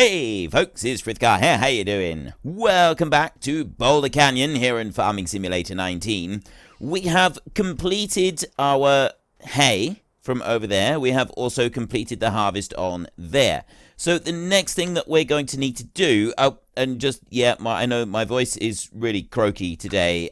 Hey folks, it's Frithgar here, how you doing? Welcome back to Boulder Canyon here in Farming Simulator 19. We have completed our hay from over there. We have also completed the harvest on there. So the next thing that we're going to need to do, I know my voice is really croaky today.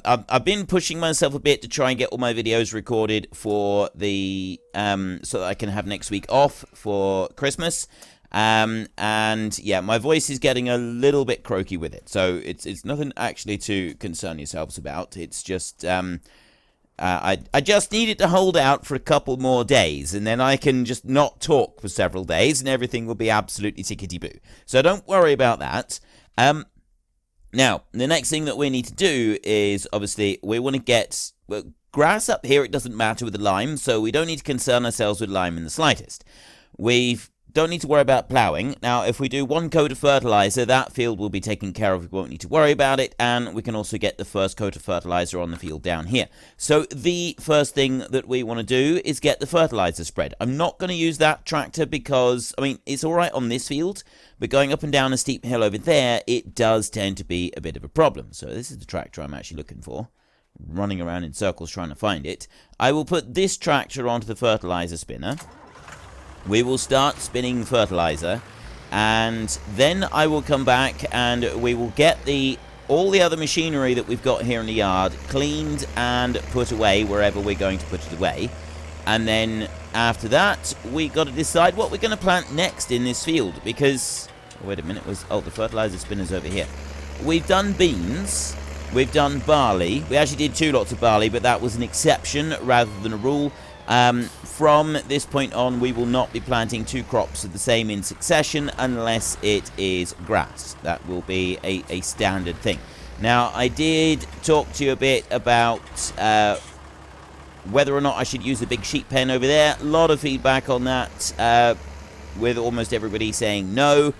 I've been pushing myself a bit to try and get all my videos recorded for the so that I can have next week off for Christmas. And yeah, my voice is getting a little bit croaky with it. So it's nothing actually to concern yourselves about. It's just I just needed to hold out for a couple more days, and then I can just not talk for several days, and everything will be absolutely tickety-boo. So don't worry about that. Now, the next thing that we need to do is, obviously, we want to get grass up here. It doesn't matter with the lime, so we don't need to concern ourselves with lime in the slightest. We don't need to worry about ploughing. Now, if we do one coat of fertilizer, that field will be taken care of. We won't need to worry about it, and we can also get the first coat of fertilizer on the field down here. So the first thing that we want to do is get the fertilizer spread. I'm not going to use that tractor because, I mean, it's all right on this field, but going up and down a steep hill over there, it does tend to be a bit of a problem. So this is the tractor I'm actually looking for. Running around in circles trying to find it. I will put this tractor onto the fertilizer spinner. We will start spinning fertilizer, and then I will come back and we will get all the other machinery that we've got here in the yard cleaned and put away wherever we're going to put it away. And then after that, we got to decide what we're going to plant next in this field, because wait a minute, the fertilizer spinner's over here. We've done beans, we've done barley. We actually did 2 lots of barley, but that was an exception rather than a rule. From this point on, we will not be planting 2 crops of the same in succession unless it is grass. That will be a standard thing. Now, I did talk to you a bit about whether or not I should use the big sheep pen over there. A lot of feedback on that, with almost everybody saying no.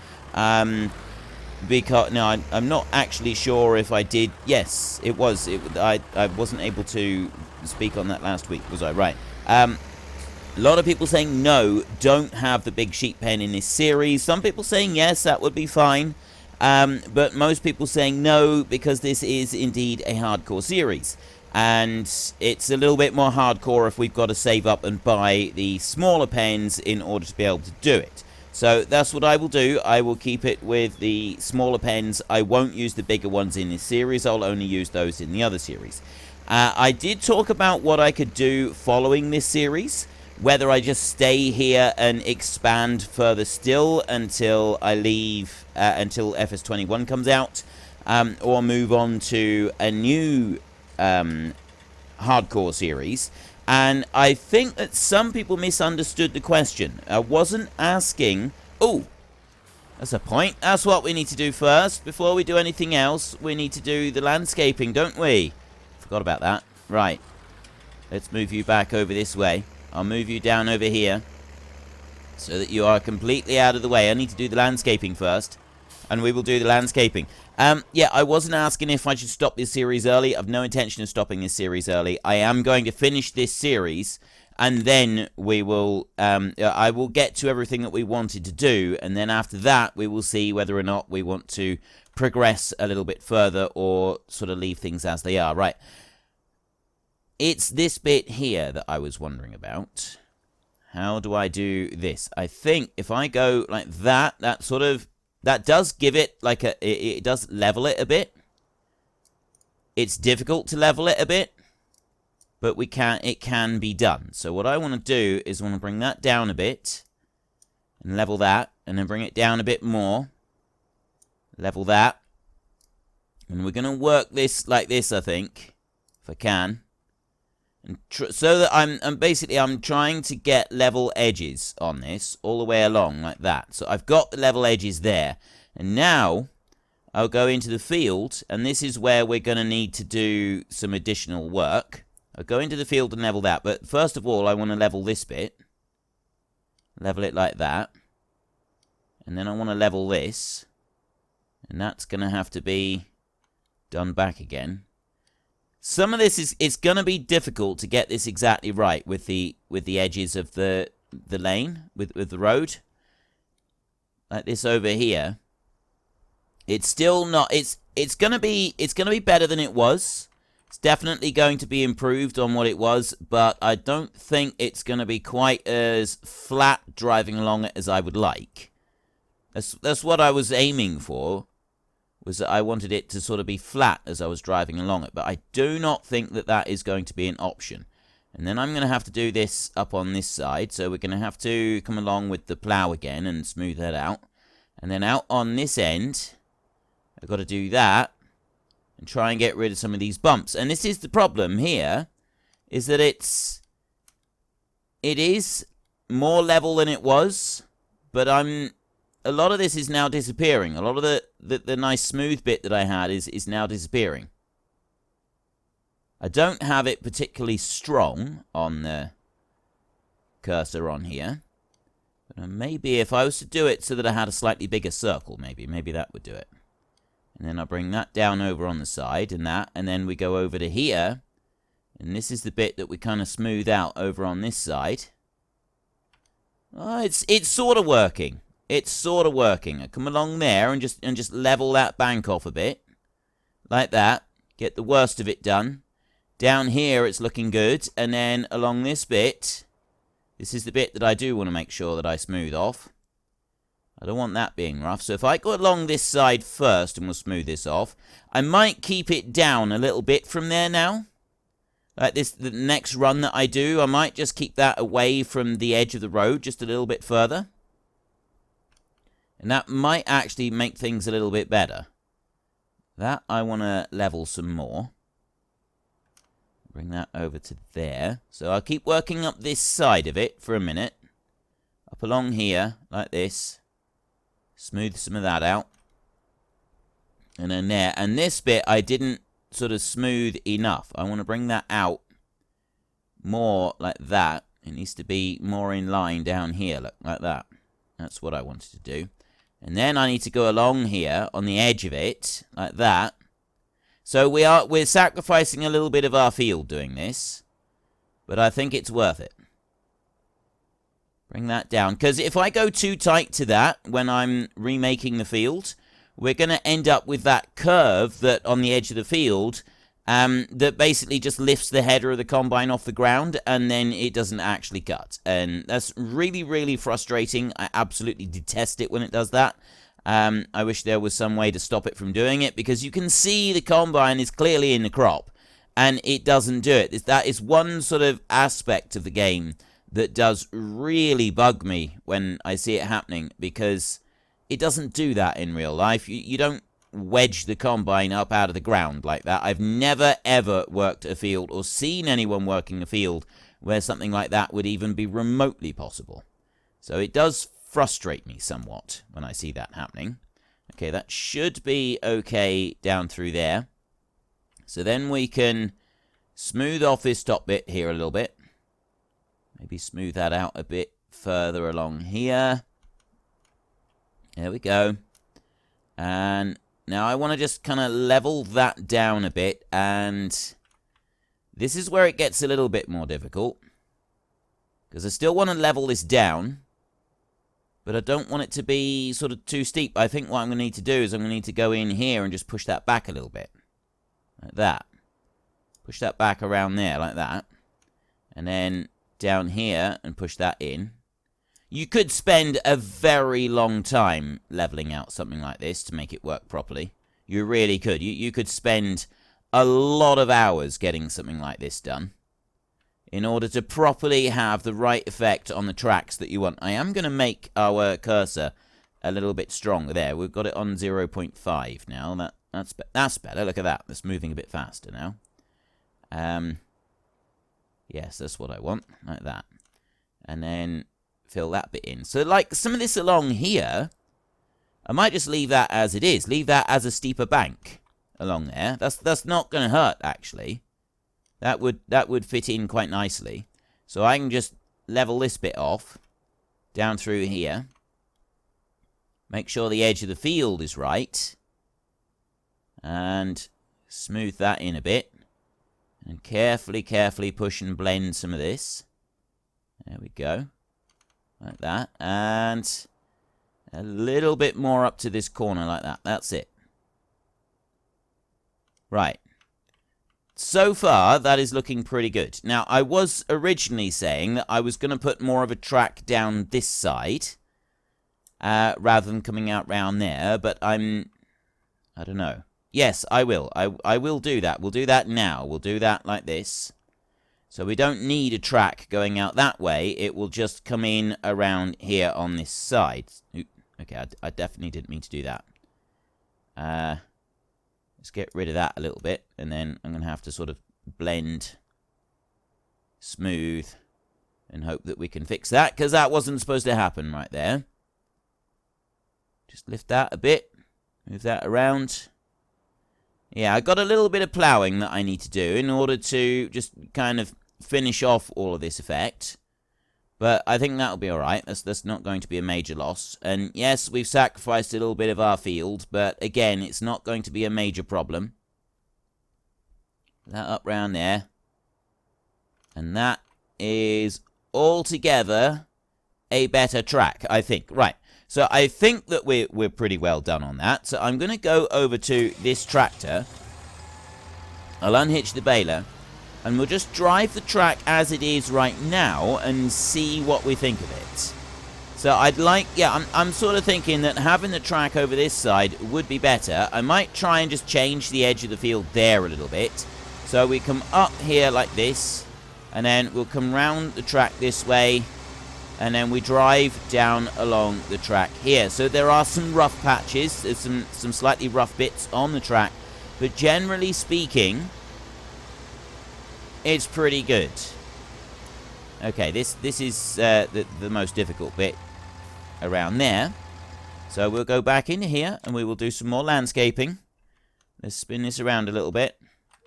Because no, I'm not actually sure if I did. Yes, it was. I wasn't able to speak on that last week, was I? Right. A lot of people saying no, don't have the big sheep pen in this series. Some people saying yes, that would be fine. But most people saying no, because this is indeed a hardcore series. And it's a little bit more hardcore if we've got to save up and buy the smaller pens in order to be able to do it. So that's what I will do. I will keep it with the smaller pens. I won't use the bigger ones in this series. I'll only use those in the other series. I did talk about what I could do following this series, whether I just stay here and expand further still until I leave, until FS21 comes out, or move on to a new hardcore series. And I think that some people misunderstood the question. I wasn't asking... Oh, that's a point. That's what we need to do first. Before we do anything else, we need to do the landscaping, don't we? Forgot about that. Right. Let's move you back over this way. I'll move you down over here so that you are completely out of the way. I need to do the landscaping first, and we will do the landscaping. Yeah, I wasn't asking if I should stop this series early. I've no intention of stopping this series early. I am going to finish this series, and then we will, I will get to everything that we wanted to do, and then after that, we will see whether or not we want to progress a little bit further or sort of leave things as they are. Right. It's this bit here that I was wondering about. How do I do this? I think if I go like that, that does give it like it does level it a bit. It's difficult to level it a bit, but it can be done. So what I want to do is I want to bring that down a bit and level that, and then bring it down a bit more. Level that. And we're going to work this like this, I think, if I can. And so that I'm trying to get level edges on this all the way along like that. So I've got the level edges there. And now I'll go into the field, and this is where we're going to need to do some additional work. I'll go into the field and level that. But first of all, I want to level this bit. Level it like that. And then I want to level this. And that's going to have to be done back again. Some of this it's going to be difficult to get this exactly right with the edges of the lane, with the road. like this over here, it's still not. It's gonna be better than it was. It's definitely going to be improved on what it was, but I don't think it's going to be quite as flat driving along it as I would like. That's what I was aiming for, was that I wanted it to sort of be flat as I was driving along it, but I do not think that that is going to be an option. And then I'm going to have to do this up on this side, so we're going to have to come along with the plow again and smooth that out. And then out on this end, I've got to do that. And try and get rid of some of these bumps. And this is the problem here, is that it is more level than it was, but a lot of this is now disappearing. A lot of the nice smooth bit that I had is now disappearing. I don't have it particularly strong on the cursor on here. But maybe if I was to do it so that I had a slightly bigger circle, maybe that would do it. And then I'll bring that down over on the side and that. And then we go over to here. And this is the bit that we kind of smooth out over on this side. Oh, it's sort of working. It's sort of working. I come along there and just level that bank off a bit. Like that. Get the worst of it done. Down here it's looking good. And then along this bit. This is the bit that I do want to make sure that I smooth off. I don't want that being rough. So if I go along this side first, and we'll smooth this off, I might keep it down a little bit from there now. Like this, the next run that I do, I might just keep that away from the edge of the road just a little bit further. And that might actually make things a little bit better. That I want to level some more. Bring that over to there. So I'll keep working up this side of it for a minute. Up along here, like this. Smooth some of that out. And then there. And this bit I didn't sort of smooth enough. I want to bring that out more like that. It needs to be more in line down here. Look, like that. That's what I wanted to do. And then I need to go along here on the edge of it. Like that. So we're sacrificing a little bit of our field doing this. But I think it's worth it. Bring that down. Because if I go too tight to that when I'm remaking the field, we're going to end up with that curve that on the edge of the field that basically just lifts the header of the combine off the ground and then it doesn't actually cut. And that's really, really frustrating. I absolutely detest it when it does that. I wish there was some way to stop it from doing it because you can see the combine is clearly in the crop and it doesn't do it. That is one sort of aspect of the game that does really bug me when I see it happening, because it doesn't do that in real life. You don't wedge the combine up out of the ground like that. I've never, ever worked a field or seen anyone working a field where something like that would even be remotely possible. So it does frustrate me somewhat when I see that happening. Okay, that should be okay down through there. So then we can smooth off this top bit here a little bit. Maybe smooth that out a bit further along here. There we go. And now I want to just kind of level that down a bit. And this is where it gets a little bit more difficult. Because I still want to level this down. But I don't want it to be sort of too steep. I think what I'm going to need to do is I'm going to need to go in here and just push that back a little bit. Like that. Push that back around there like that. And then down here and push that in. You could spend a very long time leveling out something like this to make it work properly. You really could. You could spend a lot of hours getting something like this done in order to properly have the right effect on the tracks that you want. I am going to make our cursor a little bit stronger there. We've got it on 0.5 now. That's better. Look at that. That's moving a bit faster now. Yes, that's what I want, like that. And then fill that bit in. So, like, some of this along here, I might just leave that as it is. Leave that as a steeper bank along there. That's not going to hurt, actually. That would fit in quite nicely. So I can just level this bit off down through here. Make sure the edge of the field is right. And smooth that in a bit. And carefully push and blend some of this. There we go. Like that. And A little bit more up to this corner like that. That's it. Right. So far, that is looking pretty good. Now, I was originally saying that I was going to put more of a track down this side, rather than coming out round there, but I don't know. Yes, I will. I will do that. We'll do that now. We'll do that like this. So we don't need a track going out that way. It will just come in around here on this side. Okay, I definitely didn't mean to do that. Let's get rid of that a little bit, and then I'm going to have to sort of blend, smooth, and hope that we can fix that, because that wasn't supposed to happen right there. Just lift that a bit, move that around. Yeah, I got a little bit of ploughing that I need to do in order to just kind of finish off all of this effect. But I think that'll be alright. That's not going to be a major loss. And yes, we've sacrificed a little bit of our field, but again, it's not going to be a major problem. That up round there. And that is altogether a better track, I think. Right. So I think that we're pretty well done on that. So I'm going to go over to this tractor. I'll unhitch the baler. And we'll just drive the track as it is right now and see what we think of it. So I'd like, yeah, I'm sort of thinking that having the track over this side would be better. I might try and just change the edge of the field there a little bit. So we come up here like this, and then we'll come round the track this way, and then we drive down along the track here. So there are some rough patches, there's some slightly rough bits on the track, but generally speaking, it's pretty good. Okay, this is the most difficult bit around there. So we'll go back in here and we will do some more landscaping. Let's spin this around a little bit,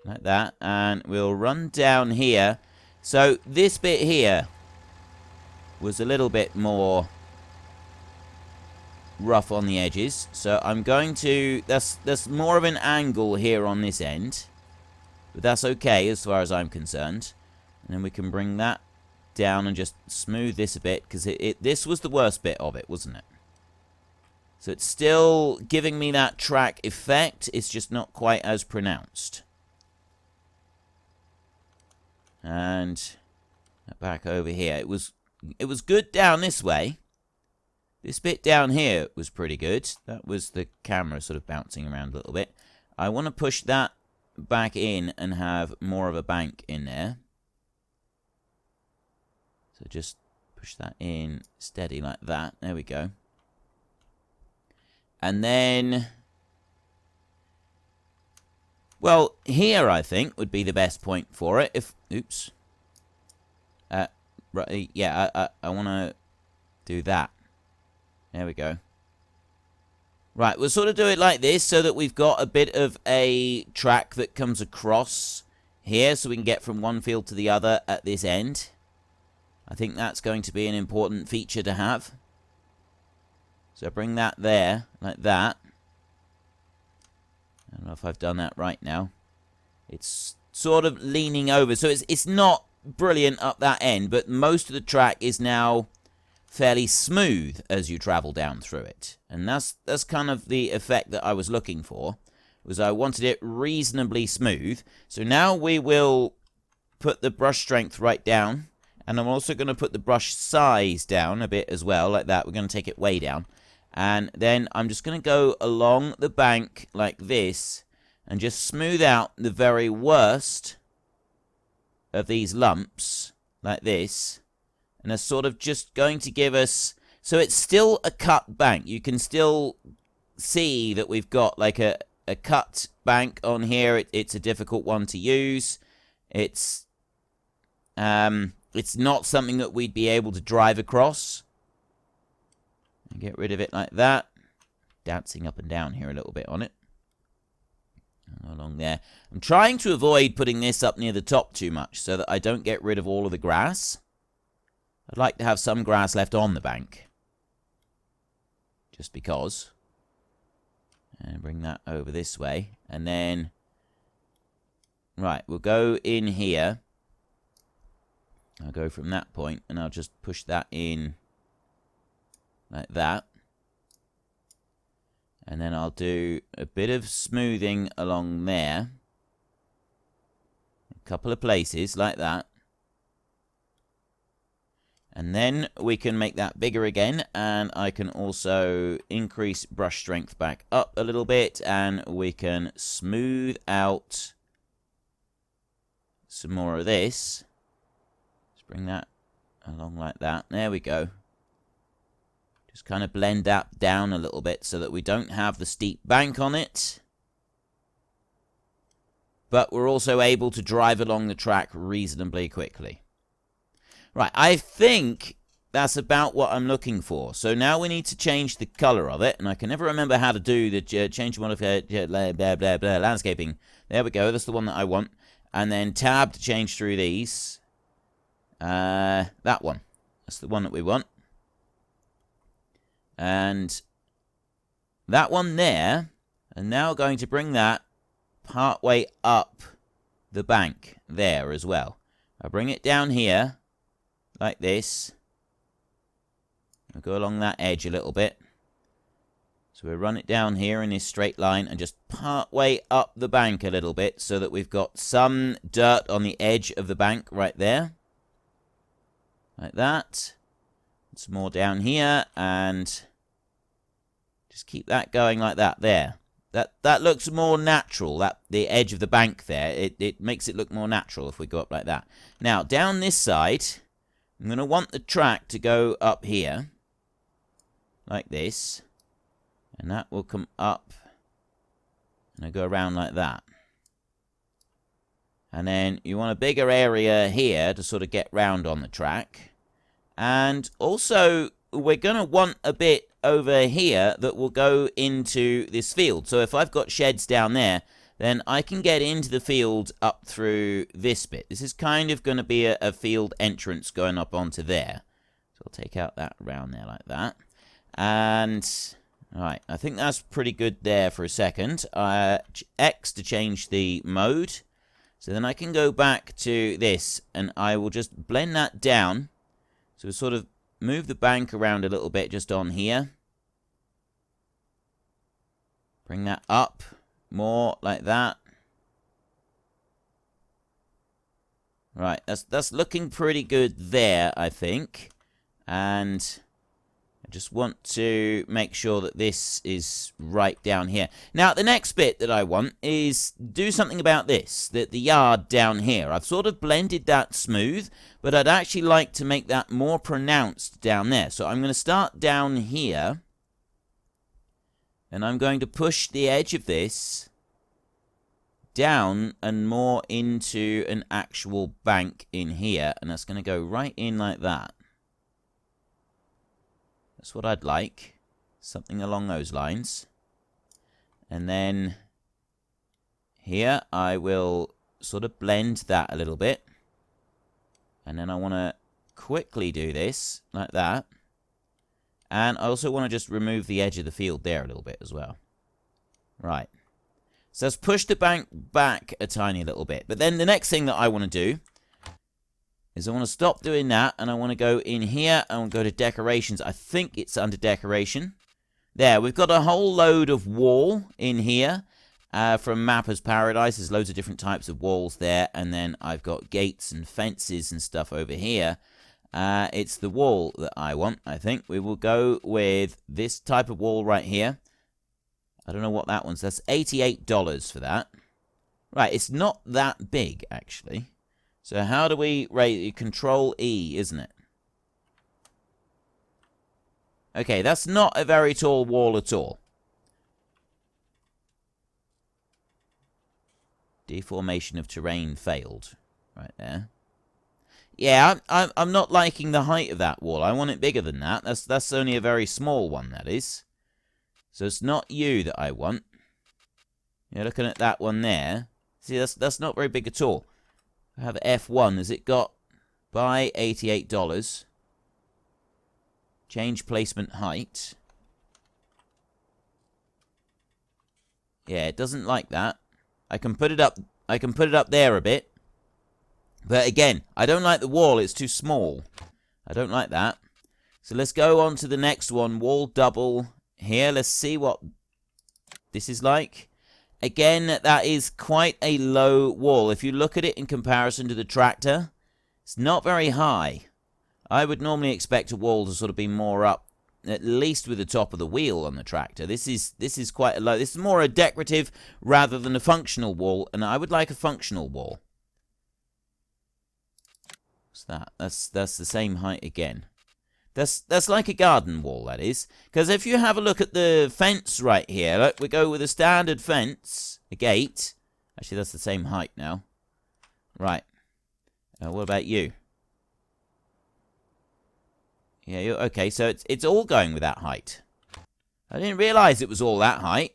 like that, and we'll run down here. So this bit here was a little bit more rough on the edges. So I'm going to, that's more of an angle here on this end. But that's okay as far as I'm concerned. And then we can bring that down and just smooth this a bit, because this was the worst bit of it, wasn't it? So it's still giving me that track effect, it's just not quite as pronounced. And back over here. It was good down this way. This bit down here was pretty good. That was the camera sort of bouncing around a little bit. I want to push that back in and have more of a bank in there. So just push that in steady like that. There we go. And then, well, here I think would be the best point for it. If, oops. Right, yeah, I want to do that. There we go. Right, we'll sort of do it like this so that we've got a bit of a track that comes across here so we can get from one field to the other at this end. I think that's going to be an important feature to have. So bring that there, like that. I don't know if I've done that right now. It's sort of leaning over, so it's not brilliant up that end, but most of the track is now fairly smooth as you travel down through it. And that's kind of the effect that I was looking for, was I wanted it reasonably smooth. So now we will put the brush strength right down, and I'm also going to put the brush size down a bit as well, like that. We're going to take it way down. And then I'm just going to go along the bank like this, and just smooth out the very worst of these lumps, like this. And that's sort of just going to give us, so it's still a cut bank. You can still see that we've got like a cut bank on here. It's a difficult one to use. It's not something that we'd be able to drive across. And get rid of it like that. Dancing up and down here a little bit on it. Along there. I'm trying to avoid putting this up near the top too much so that I don't get rid of all of the grass. I'd like to have some grass left on the bank. Just because. And bring that over this way. And then, right, we'll go in here. I'll go from that point and I'll just push that in like that. And then I'll do a bit of smoothing along there. A couple of places like that. And then we can make that bigger again, and I can also increase brush strength back up a little bit, and we can smooth out some more of this. Let's bring that along like that. There we go. Just kind of blend that down a little bit so that we don't have the steep bank on it. But we're also able to drive along the track reasonably quickly. Right, I think that's about what I'm looking for. So now we need to change the color of it, and I can never remember how to do the change landscaping. There we go, that's the one that I want. And then tab to change through these. That one. That's the one that we want. And that one there, and now going to bring that part way up the bank there as well. I'll bring it down here. Like this. I'll go along that edge a little bit. So we'll run it down here in this straight line and just part way up the bank a little bit so that we've got some dirt on the edge of the bank right there. Like that. Some more down here and just keep that going like that there. That looks more natural, the edge of the bank there. It makes it look more natural if we go up like that. Now, down this side, I'm going to want the track to go up here, like this, and that will come up, and I'll go around like that. And then you want a bigger area here to sort of get round on the track. And also, we're going to want a bit over here that will go into this field. So if I've got sheds down there, then I can get into the field up through this bit. This is kind of going to be a field entrance going up onto there. So I'll take out that around there like that. And, alright, I think that's pretty good there for a second. X to change the mode. So then I can go back to this, and I will just blend that down. So we'll sort of move the bank around a little bit just on here. Bring that up. More like that. Right, that's looking pretty good there, I think. And I just want to make sure that this is right down here. Now, the next bit that I want is do something about this, the yard down here. I've sort of blended that smooth, but I'd actually like to make that more pronounced down there. So I'm going to start down here. And I'm going to push the edge of this down and more into an actual bank in here. And that's going to go right in like that. That's what I'd like. Something along those lines. And then here I will sort of blend that a little bit. And then I want to quickly do this like that. And I also want to just remove the edge of the field there a little bit as well. Right. So let's push the bank back a tiny little bit. But then the next thing that I want to do is I want to stop doing that. And I want to go in here. I want to go to decorations. I think it's under decoration. There, we've got a whole load of wall in here from Mapper's Paradise. There's loads of different types of walls there. And then I've got gates and fences and stuff over here. It's the wall that I want, I think. We will go with this type of wall right here. I don't know what that one's. That's $88 for that. Right, it's not that big, actually. So how do we rate it? Control E, isn't it? Okay, that's not a very tall wall at all. Deformation of terrain failed. Right there. Yeah, I'm not liking the height of that wall. I want it bigger than that. That's only a very small one, that is. So it's not you that I want. You're looking at that one there. See, that's not very big at all. I have F1. Has it got buy $88? Change placement height. Yeah, it doesn't like that. I can put it up there a bit. But again, I don't like the wall. It's too small. I don't like that. So let's go on to the next one. Wall double here. Let's see what this is like. Again, that is quite a low wall. If you look at it in comparison to the tractor, it's not very high. I would normally expect a wall to sort of be more up, at least with the top of the wheel on the tractor. This is quite a low. This is more a decorative rather than a functional wall, and I would like a functional wall. What's that? That's the same height again. That's like a garden wall, that is. Because if you have a look at the fence right here, look, we go with a standard fence, a gate. Actually, that's the same height now. Right. What about you? Yeah, you're okay. So it's all going with that height. I didn't realize it was all that height.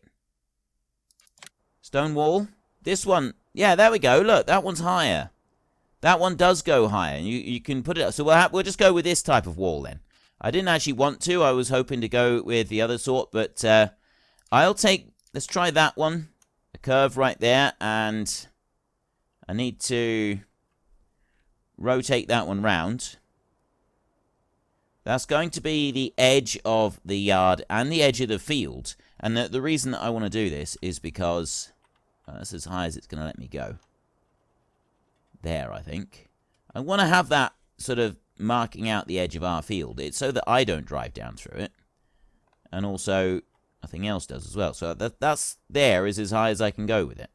Stone wall. This one. Yeah, there we go. Look, that one's higher. That one does go higher. And you can put it up. So we'll just go with this type of wall then. I didn't actually want to. I was hoping to go with the other sort, but I'll take. Let's try that one. A curve right there, and I need to rotate that one round. That's going to be the edge of the yard and the edge of the field. And the reason that I want to do this is because that's as high as it's going to let me go. There, I think. I want to have that sort of marking out the edge of our field. It's so that I don't drive down through it. And also, nothing else does as well. So that's there is as high as I can go with it.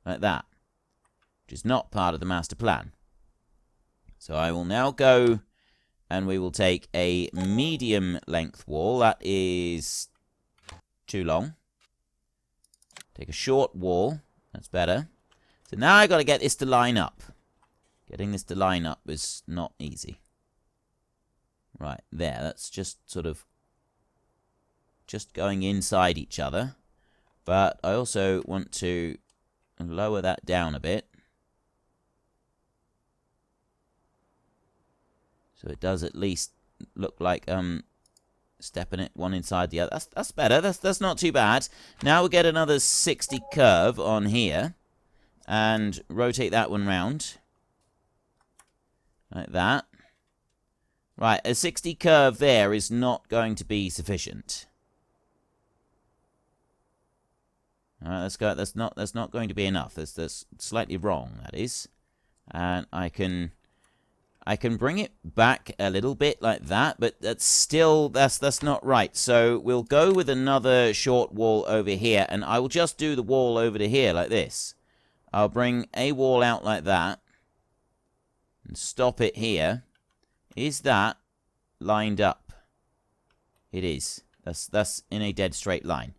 Like that. Which is not part of the master plan. So I will now go, and we will take a medium length wall. That is too long. Take a short wall. That's better. So now I've got to get this to line up. Getting this to line up is not easy. Right, there. That's just sort of just going inside each other. But I also want to lower that down a bit. So it does at least look like stepping it one inside the other. That's better. That's not too bad. Now we'll get another 60 curve on here. And rotate that one round. Like that. Right, a 60 curve there is not going to be sufficient. Alright, let's go. That's not going to be enough. That's slightly wrong, that is. And I can bring it back a little bit like that, but that's not right. So we'll go with another short wall over here, and I will just do the wall over to here like this. I'll bring a wall out like that and stop it here. Is that lined up? It is. That's in a dead straight line.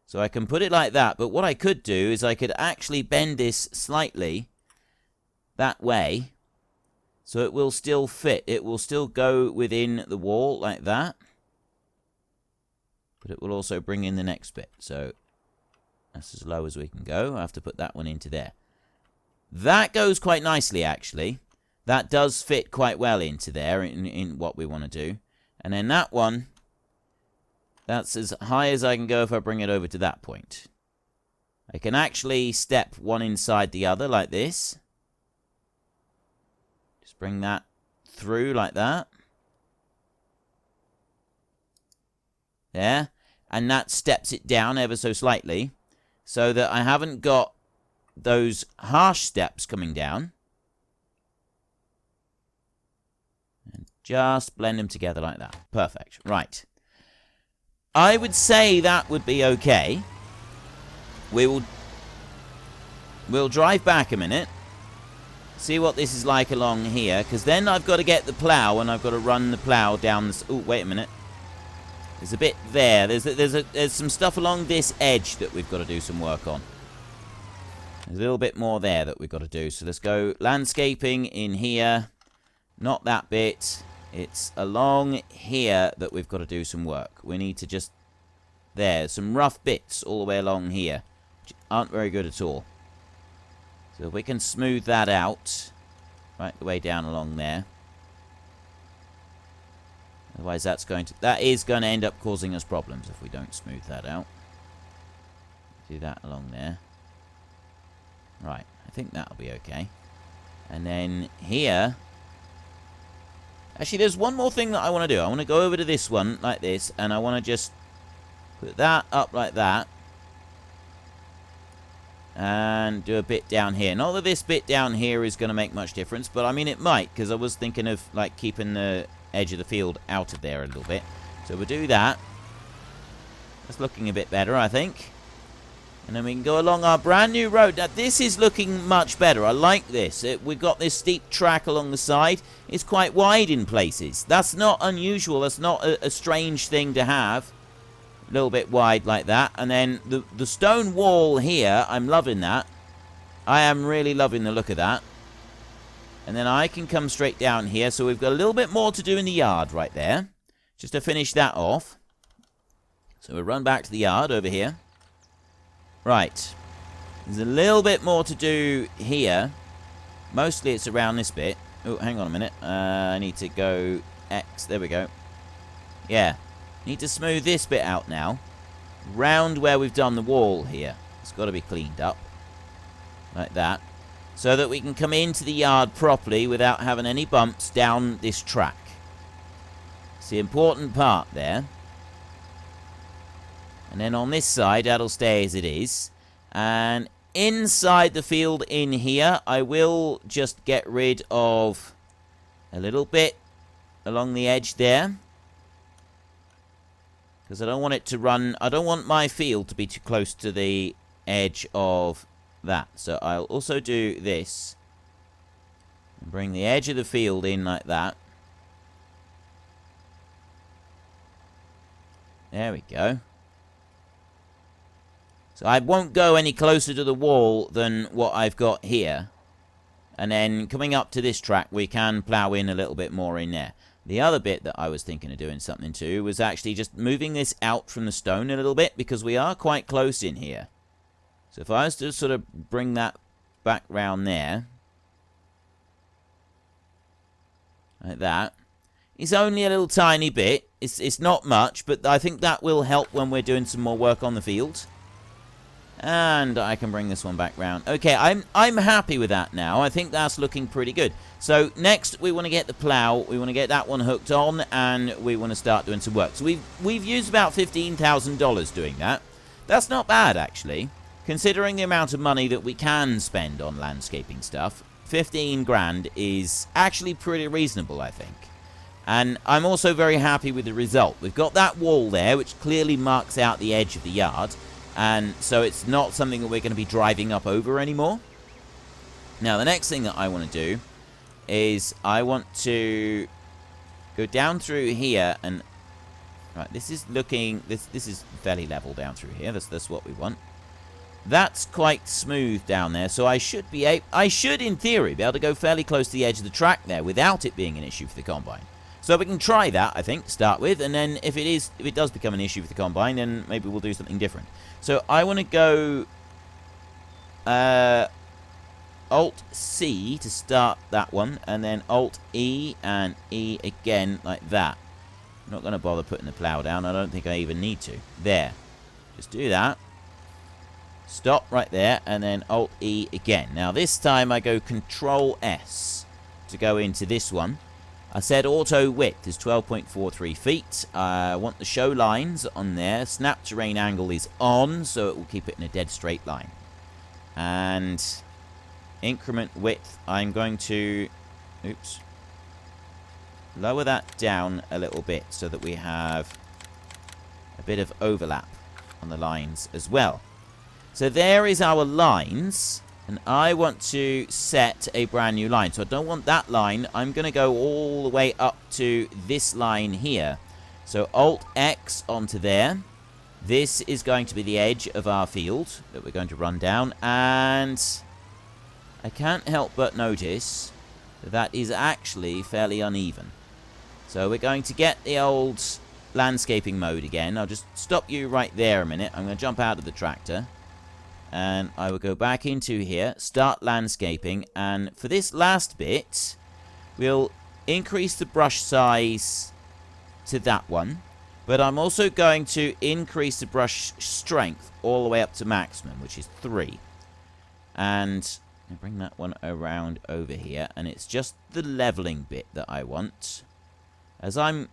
So I can put it like that, but what I could do is I could actually bend this slightly that way, so it will still fit. It will still go within the wall like that, but it will also bring in the next bit. So that's as low as we can go. I have to put that one into there. That goes quite nicely, actually. That does fit quite well into there in what we want to do. And then that one, that's as high as I can go if I bring it over to that point. I can actually step one inside the other like this. Just bring that through like that. There. And that steps it down ever so slightly, so that I haven't got those harsh steps coming down. And just blend them together like that. Perfect. Right. I would say that would be okay. We'll drive back a minute. See what this is like along here, because then I've got to get the plow, and I've got to run the plow down this. Oh, wait a minute. There's a bit there. There's some stuff along this edge that we've got to do some work on. There's a little bit more there that we've got to do. So let's go landscaping in here. Not that bit. It's along here that we've got to do some work. We need to just... There's some rough bits all the way along here, which aren't very good at all. So if we can smooth that out, right the way down along there. Otherwise that is going to end up causing us problems if we don't smooth that out. Do that along there. Right, I think that'll be okay. And then here... Actually, there's one more thing that I want to do. I want to go over to this one like this, and I want to just put that up like that. And do a bit down here. Not that this bit down here is going to make much difference, but I mean it might, because I was thinking of like keeping the edge of the field out of there a little bit. So we'll do that. That's looking a bit better, I think. And then we can go along our brand new road. Now, this is looking much better. I like this. We've got this steep track along the side. It's quite wide in places. That's not unusual. That's not a strange thing to have. A little bit wide like that. And then the stone wall here, I'm loving that. I am really loving the look of that. And then I can come straight down here. So we've got a little bit more to do in the yard right there. Just to finish that off. So we'll run back to the yard over here. Right. There's a little bit more to do here. Mostly it's around this bit. Oh, hang on a minute. I need to go X. There we go. Yeah. Need to smooth this bit out now. Round where we've done the wall here. It's got to be cleaned up. Like that. So that we can come into the yard properly without having any bumps down this track. It's the important part there. And then on this side, that'll stay as it is. And inside the field in here, I will just get rid of a little bit along the edge there. Because I don't want it to run... I don't want my field to be too close to the edge of that. So I'll also do this. And bring the edge of the field in like that. There we go. So I won't go any closer to the wall than what I've got here. And then coming up to this track, we can plough in a little bit more in there. The other bit that I was thinking of doing something to was actually just moving this out from the stone a little bit, because we are quite close in here. So if I was to sort of bring that back round there, like that. It's only a little tiny bit. It's not much, but I think that will help when we're doing some more work on the field. And I can bring this one back round. Okay, I'm happy with that now. I think that's looking pretty good. So next we want to get the plough. We want to get that one hooked on, and we want to start doing some work. So we've used about $15,000 doing that. That's not bad, actually, considering the amount of money that we can spend on landscaping stuff. 15 grand is actually pretty reasonable, I think. And I'm also very happy with the result. We've got that wall there, which clearly marks out the edge of the yard. And so it's not something that we're going to be driving up over anymore. Now, the next thing that I want to do is I want to go down through here and... Right, this is looking... This is fairly level down through here. That's what we want. That's quite smooth down there, so I should be I should, in theory, be able to go fairly close to the edge of the track there without it being an issue for the combine. So we can try that, I think, to start with, and then if it does become an issue for the combine, then maybe we'll do something different. So I want to go Alt-C to start that one, and then Alt-E and E again, like that. I'm not going to bother putting the plough down. I don't think I even need to. There. Just do that. Stop right there, and then Alt-E again. Now, this time I go Control-S to go into this one. I said auto width is 12.43 feet. I want the show lines on there. Snap terrain angle is on, so it will keep it in a dead straight line. And increment width, I'm going to... Oops. Lower that down a little bit so that we have a bit of overlap on the lines as well. So there is our lines. And I want to set a brand new line. So I don't want that line. I'm going to go all the way up to this line here. So Alt-X onto there. This is going to be the edge of our field that we're going to run down. And I can't help but notice that that is actually fairly uneven. So we're going to get the old landscaping mode again. I'll just stop you right there a minute. I'm going to jump out of the tractor. And I will go back into here, start landscaping, and for this last bit, we'll increase the brush size to that one. But I'm also going to increase the brush strength all the way up to maximum, which is 3. And I'll bring that one around over here, and it's just the leveling bit that I want. As I'm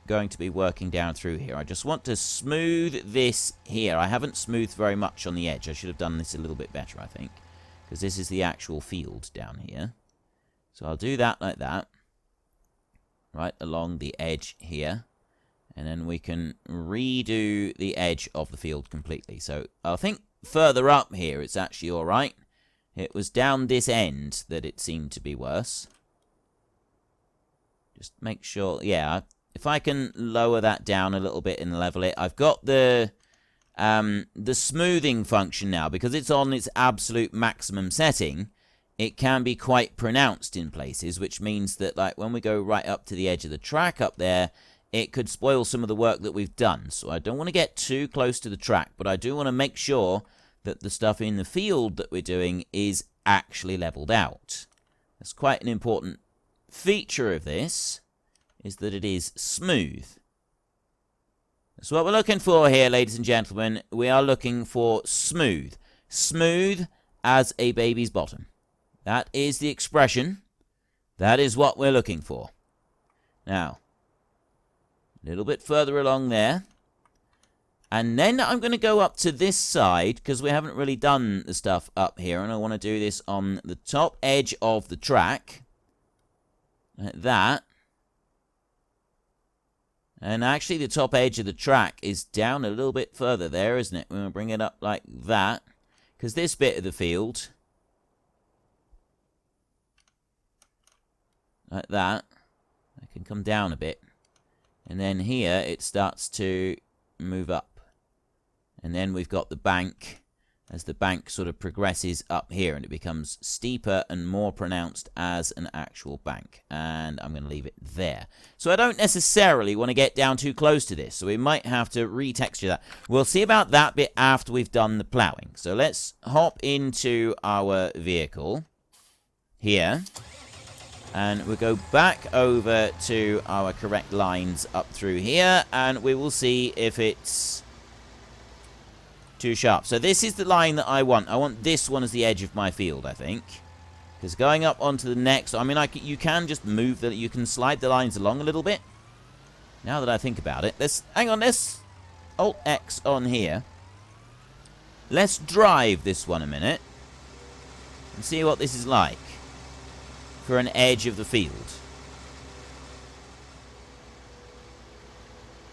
going to be working down through here. I just want to smooth this here. I haven't smoothed very much on the edge. I should have done this a little bit better, I think, because this is the actual field down here. So I'll do that like that, right along the edge here, and then we can redo the edge of the field completely. So I think further up here it's actually all right. It was down this end that it seemed to be worse. Just make sure, yeah, if I can lower that down a little bit and level it. I've got the smoothing function now, because it's on its absolute maximum setting. It can be quite pronounced in places, which means that, like, when we go right up to the edge of the track up there, it could spoil some of the work that we've done. So I don't want to get too close to the track, but I do want to make sure that the stuff in the field that we're doing is actually leveled out. That's quite an important feature of this, is that it is smooth. That's what we're looking for here, ladies and gentlemen. We are looking for smooth. Smooth as a baby's bottom. That is the expression. That is what we're looking for. Now, a little bit further along there. And then I'm going to go up to this side, because we haven't really done the stuff up here. And I want to do this on the top edge of the track. Like that. And actually the top edge of the track is down a little bit further there, isn't it? We're going to bring it up like that. Because this bit of the field, like that, I can come down a bit. And then here it starts to move up. And then we've got the bank, as the bank sort of progresses up here, and it becomes steeper and more pronounced as an actual bank. And I'm going to leave it there. So I don't necessarily want to get down too close to this, so we might have to retexture that. We'll see about that bit after we've done the ploughing. So let's hop into our vehicle here, and we'll go back over to our correct lines up through here, and we will see if it's too sharp. So this is the line that I want. I want this one as the edge of my field, I think. Because going up onto the next, I mean, you can just move the, you can slide the lines along a little bit. Now that I think about it, hang on, let's Alt X on here. Let's drive this one a minute and see what this is like for an edge of the field.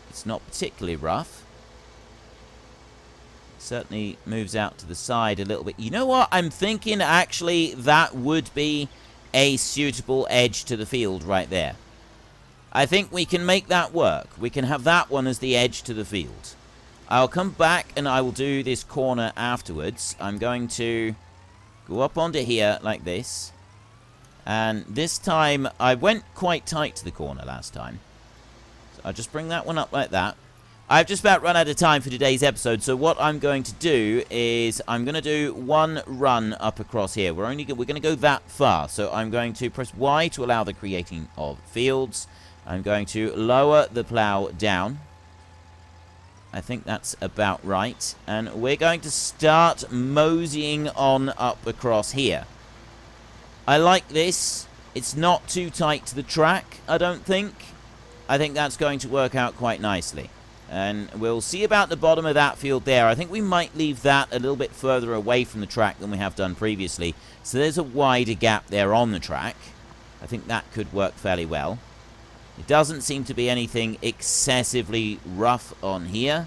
It's not particularly rough. Certainly moves out to the side a little bit. You know what? I'm thinking actually that would be a suitable edge to the field right there. I think we can make that work. We can have that one as the edge to the field. I'll come back and I will do this corner afterwards. I'm going to go up onto here like this. And this time, I went quite tight to the corner last time. So I'll just bring that one up like that. I've just about run out of time for today's episode, so what I'm going to do is I'm going to do one run up across here. We're going to go that far, so I'm going to press Y to allow the creating of fields. I'm going to lower the plow down. I think that's about right. And we're going to start moseying on up across here. I like this. It's not too tight to the track, I don't think. I think that's going to work out quite nicely. And we'll see about the bottom of that field there. I think we might leave that a little bit further away from the track than we have done previously. So there's a wider gap there on the track. I think that could work fairly well. It doesn't seem to be anything excessively rough on here.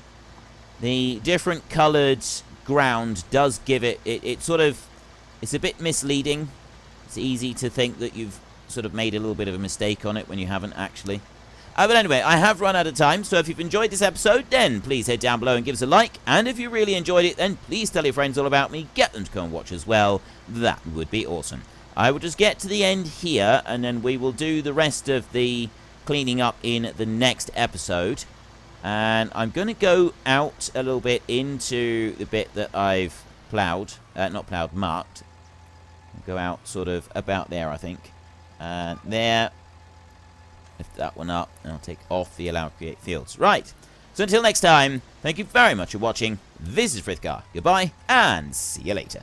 The different coloured ground does give it, it's a bit misleading. It's easy to think that you've sort of made a little bit of a mistake on it when you haven't actually. But anyway, I have run out of time, so if you've enjoyed this episode, then please head down below and give us a like. And if you really enjoyed it, then please tell your friends all about me. Get them to come and watch as well. That would be awesome. I will just get to the end here, and then we will do the rest of the cleaning up in the next episode. And I'm going to go out a little bit into the bit that I've ploughed. Not ploughed, marked. Go out sort of about there, I think. There. Lift that one up, and I'll take off the allow create fields. Right. So until next time, thank you very much for watching. This is Frithgar. Goodbye, and see you later.